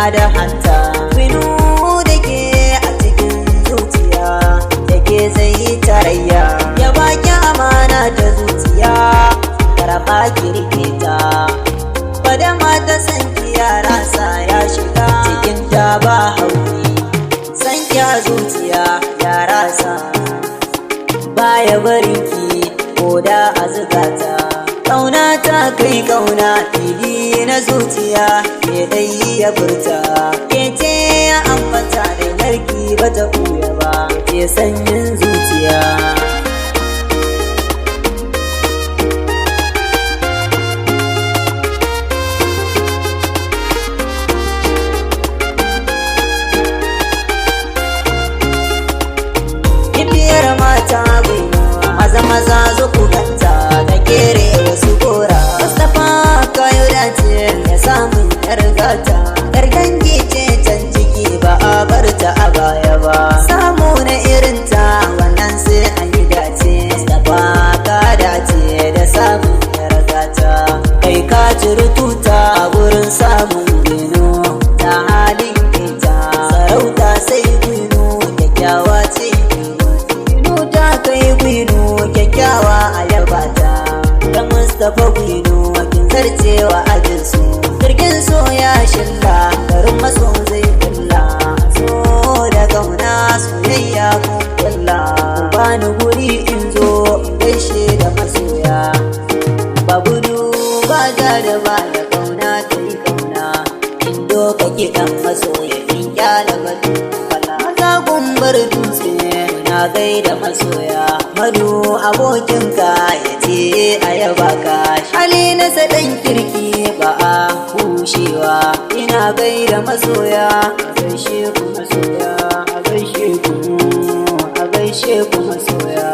hada hanta winu da ke a cikin zuciya da ke zai yi tarayya ya baki amana ta zuciya karaba kirke ta fada mata san yara sa ya shiga cikin ta ba hauri san kya zuciya yara sa baya barinki koda a zukata kauna ta kai kauna fili na zuciya ke dai ya furta ke ce ya ambata da narki bata kuya ba ke sanyin zuciya mata gwiwa maza maza zo ku ganta da kere wasu gora Mustapha kayo dace ya samu yar gata gargan gice can ciki ba a bar ta a baya ba samu na irin ta wannan sai an yi dace Mustapha ka dace da samun yar gata kai ka ciri tuta a gurin samun gino ta halin ita sarauta sai gino kyakkyawa ce kai gwino kyakkyawa a yabata da Mustapha gwino kin zarcewa abin su jirgin so ya shilla garin maso zai kulla so da kauna soyayya ko kulla bani guri in zo gaishe da masoya ba gudu ba da ba da kauna ta yi kauna indo kake kan masoya in kyala batu fala za gumbar dutse na gaida masoya madu abokinka ya ce a yaba ka hali na sadan kirki ba a kushewa ina gaida masoya a gaishe ku masoya a gaishe ku masoya